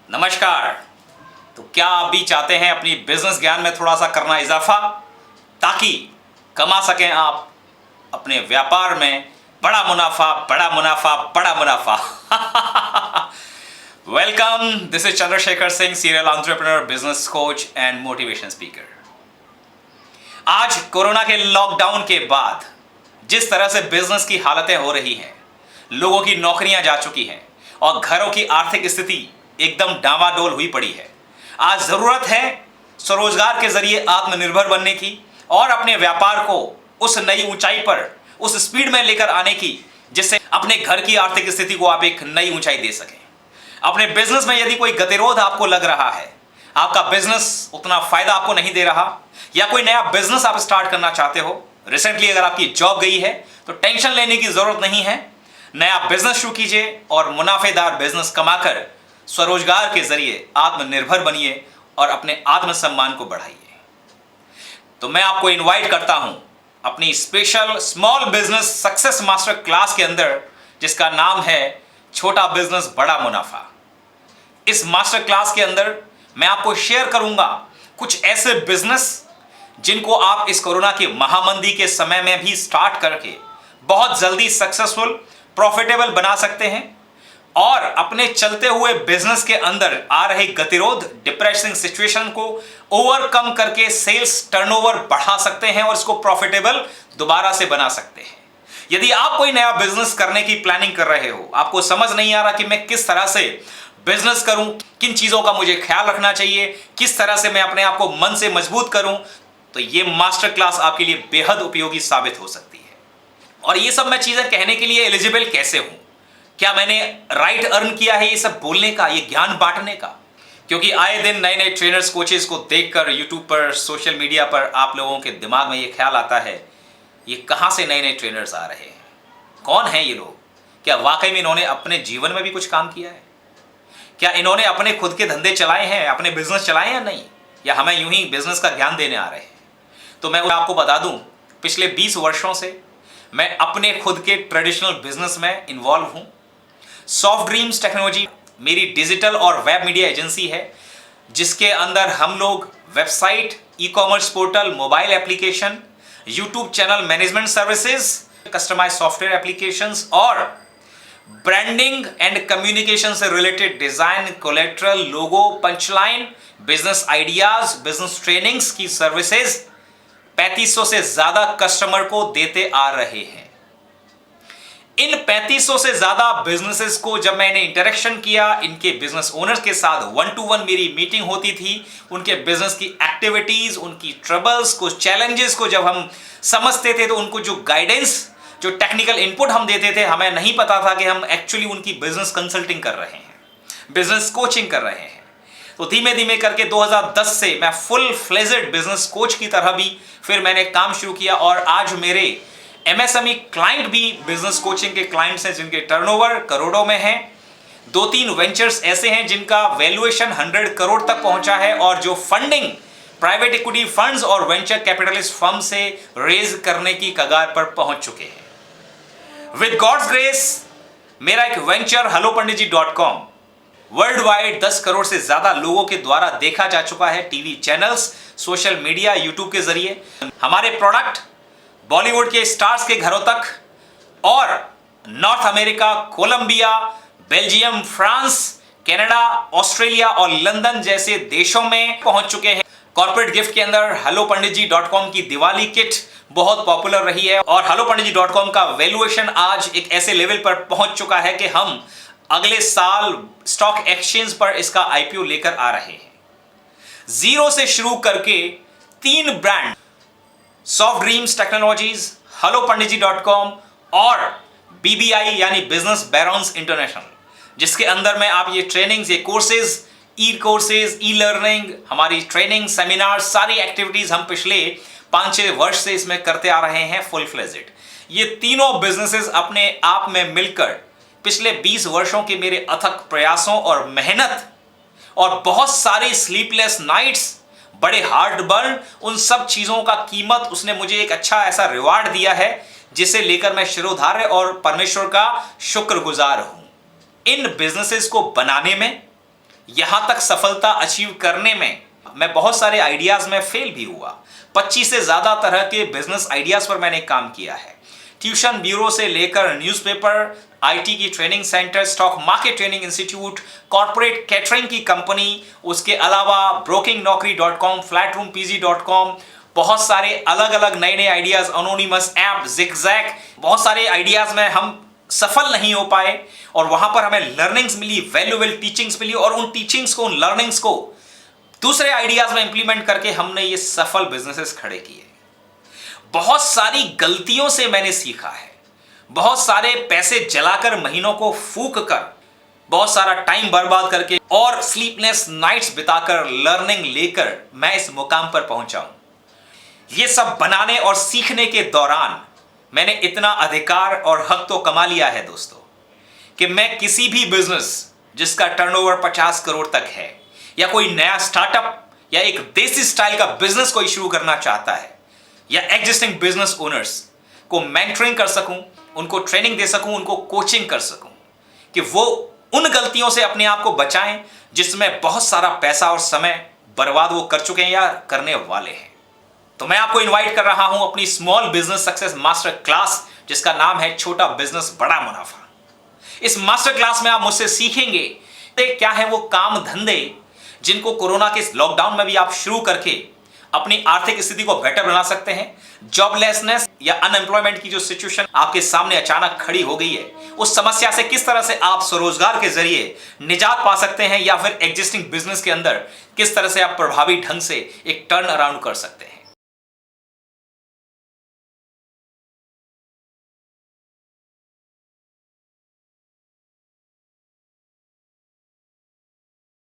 नमस्कार। तो क्या आप भी चाहते हैं अपनी बिजनेस ज्ञान में थोड़ा सा करना इजाफा, ताकि कमा सकें आप अपने व्यापार में बड़ा मुनाफा बड़ा मुनाफा बड़ा मुनाफा। Welcome, this is Chandrashekhar Singh, serial entrepreneur, business coach and motivation speaker. आज कोरोना के लॉकडाउन के बाद जिस तरह से बिजनेस की हालतें हो रही हैं, लोगों की नौकरियां जा चुकी हैं और घरों की आर्थिक स्थिति एकदम डामाडोल हुई पड़ी है। आज जरूरत है स्वरोजगार के जरिए आत्मनिर्भर बनने की और अपने व्यापार को उस नई ऊंचाई पर, उस स्पीड में लेकर आने की, जिससे अपने घर की आर्थिक स्थिति को आप एक नई ऊंचाई दे सकें। अपने बिजनेस में यदि कोई गतिरोध आपको लग रहा है, आपका बिजनेस उतना फायदा आपको नहीं दे रहा, या कोई नया बिजनेस आप स्टार्ट करना चाहते हो, रिसेंटली अगर आपकी जॉब गई है तो टेंशन लेने की जरूरत नहीं है। नया बिजनेस शुरू कीजिए और मुनाफेदार बिजनेस कमाकर स्वरोजगार के जरिए आत्मनिर्भर बनिए और अपने आत्मसम्मान को बढ़ाइए। तो मैं आपको इनवाइट करता हूं अपनी special small business success master class के अंदर, जिसका नाम है छोटा बिजनेस बड़ा मुनाफा। इस मास्टर क्लास के अंदर मैं आपको शेयर करूंगा कुछ ऐसे बिजनेस जिनको आप इस कोरोना की महामंदी के समय में भी स्टार्ट करके बहुत जल्दी सक्सेसफुल प्रॉफिटेबल बना सकते हैं और अपने चलते हुए बिजनेस के अंदर आ रहे गतिरोध, डिप्रेसिंग सिचुएशन को ओवरकम करके सेल्स टर्नओवर बढ़ा सकते हैं और इसको प्रॉफिटेबल दोबारा से बना सकते हैं। यदि आप कोई नया बिजनेस करने की प्लानिंग कर रहे हो, आपको समझ नहीं आ रहा कि मैं किस तरह से बिजनेस करूं, किन चीजों का मुझे ख्याल रखना चाहिए, किस तरह से मैं अपने आप को मन से मजबूत करूं, तो ये मास्टर क्लास आपके लिए बेहद उपयोगी साबित हो सकती है। और ये सब मैं चीजें कहने के लिए एलिजिबल कैसे हूं? क्या मैंने राइट अर्न किया है ये सब बोलने का, ये ज्ञान बांटने का? क्योंकि आए दिन नए नए ट्रेनर्स, कोचेस को देखकर यूट्यूब पर, सोशल मीडिया पर आप लोगों के दिमाग में ये ख्याल आता है, ये कहां से नए नए ट्रेनर्स आ रहे हैं, कौन हैं ये लोग? क्या वाकई में इन्होंने अपने जीवन में भी कुछ काम किया है? क्या इन्होंने अपने खुद के धंधे चलाए हैं, अपने बिजनेस चलाए या नहीं, या हमें यूं ही बिजनेस का ज्ञान देने आ रहे हैं? तो मैं आपको बता दूं, पिछले 20 वर्षों से मैं अपने खुद के ट्रेडिशनल बिजनेस में इन्वॉल्व हूं। सॉफ्ट ड्रीम्स टेक्नोलॉजी मेरी डिजिटल और वेब मीडिया एजेंसी है, जिसके अंदर हम लोग website, e commerce portal, mobile application, YouTube channel management services, customize software applications और ब्रांडिंग एंड कम्युनिकेशन से related design, collateral, logo, punchline, business ideas, business trainings की सर्विसेज 3500 से ज्यादा कस्टमर को देते आ रहे हैं। इन 3500 से ज्यादा बिजनेसेस को जब मैंने इंटरेक्शन किया, इनके बिजनेस ओनर्स के साथ 1-to-1 मेरी मीटिंग होती थी, उनके बिजनेस की एक्टिविटीज, उनकी ट्रबल्स को, चैलेंजेस को जब हम समझते थे, तो उनको जो गाइडेंस, जो टेक्निकल इनपुट हम देते थे, हमें नहीं पता था कि हम एक्चुअली उनकी बिजनेस कंसल्टिंग कर रहे हैं, बिजनेस कोचिंग कर रहे हैं। तो धीमे धीमे करके 2010 से मैं फुल फ्लेजेड बिजनेस कोच की तरह भी फिर मैंने काम शुरू किया और आज मेरे एमएसएमई क्लाइंट भी बिजनेस कोचिंग के क्लाइंट्स हैं, जिनके टर्नओवर करोड़ों में हैं। 2-3 वेंचर्स ऐसे हैं जिनका वैल्यूएशन 100 करोड़ तक पहुंचा है और जो फंडिंग प्राइवेट इक्विटी फंड्स और वेंचर कैपिटलिस्ट फर्म से रेज करने की कगार पर पहुंच चुके हैं। विद गॉड्स ग्रेस मेरा एक venture hellopanditji.com world wide 10 crore से ज्यादा लोगों के द्वारा देखा जा चुका है, TV channels, social media, YouTube के जरिए। हमारे प्रोडक्ट बॉलीवुड के स्टार्स के घरों तक और North America, Colombia, Belgium, France, Canada, Australia और लंदन जैसे देशों में पहुंच चुके हैं। कॉर्पोरेट गिफ्ट के अंदर hellopanditji.com की दिवाली किट बहुत पॉपुलर रही है और hellopanditji.com का वैल्यूएशन आज एक ऐसे लेवल पर पहुंच चुका है कि हम अगले साल स्टॉक एक्सचेंज पर इसका आईपीओ लेकर आ रहे हैं। जीरो से शुरू करके 3 brand, soft dreams technologies, hellopanditji.com और BBI यानी बिजनेस बैरोन्स इंटरनेशनल, जिसके अंदर में आप ये ट्रेनिंग्स, ये कोर्सेज, ई कोर्सेज, ई लर्निंग, हमारी ट्रेनिंग, सेमिनार, सारी एक्टिविटीज हम पिछले 5-6 वर्ष से इसमें करते आ रहे हैं फुल फ्लेजेड। ये तीनों बिजनेसेस अपने आप में मिलकर पिछले 20 वर्षों के मेरे अथक प्रयासों और मेहनत और बहुत सारे स्लीपलेस नाइट्स, बड़े हार्ड बर्न, उन सब चीजों का कीमत उसने मुझे एक अच्छा ऐसा रिवार्ड दिया है, जिसे लेकर मैं शिरोधार्य और परमेश्वर का शुक्रगुजार हूं। इन बिजनेसेस को बनाने में, यहां तक सफलता अचीव करने में मैं बहुत सारे आइडियाज में फेल भी हुआ। 25 से ज्यादा तरह के बिजनेस आइडियाज पर मैंने काम किया है। ट्यूशन ब्यूरो से लेकर न्यूज़पेपर, आईटी की training centre, stock market training institute, corporate catering की कंपनी, उसके अलावा brokingnokri.com, flatroompg.com, बहुत सारे अलग अलग नए नए आइडियाज, अनोनिमस ऐप, जिगजैग, बहुत सारे आइडियाज में हम सफल नहीं हो पाए और वहां पर हमें लर्निंग्स मिली, वैल्यूएबल टीचिंग्स मिली और उन टीचिंग्स को, उन लर्निंग्स को दूसरे आइडियाज में इंप्लीमेंट करके हमने ये सफल बिजनेसेस खड़े किए। बहुत सारी गलतियों से मैंने सीखा है। बहुत सारे पैसे जलाकर, महीनों को फूंक कर, बहुत सारा टाइम बर्बाद करके और स्लीपलेस नाइट्स बिताकर लर्निंग लेकर मैं इस मुकाम पर पहुंचा हूं। ये सब बनाने और सीखने के दौरान मैंने इतना अधिकार और हक तो कमा लिया है दोस्तों कि मैं किसी भी बिजनेस जिसका टर्नओवर 50 करोड़ तक है, या कोई नया स्टार्टअप या एक देसी स्टाइल का बिजनेस कोई शुरू करना चाहता है, या एग्जिस्टिंग बिजनेस ओनर्स को मेंटरिंग कर सकूं, उनको ट्रेनिंग दे सकूं, उनको कोचिंग कर सकूं कि वो उन गलतियों से अपने आप को बचाएं जिसमें बहुत सारा पैसा और समय बर्बाद वो कर चुके हैं या करने वाले हैं। तो मैं आपको इनवाइट कर रहा हूं अपनी small business success master class, जिसका नाम है छोटा बिजनेस बड़ा मुनाफा। इस मास्टर क्लास में आप मुझसे सीखेंगे क्या है वो काम धंधे जिनको कोरोना के लॉकडाउन में भी आप शुरू करके अपनी आर्थिक स्थिति को बेटर बना सकते हैं। जॉबलेसनेस या अनएम्प्लॉयमेंट की जो सिचुएशन आपके सामने अचानक खड़ी हो गई है, उस समस्या से किस तरह से आप स्वरोजगार के जरिए निजात पा सकते हैं, या फिर एग्जिस्टिंग बिजनेस के अंदर किस तरह से आप प्रभावी ढंग से एक टर्न अराउंड कर सकते हैं।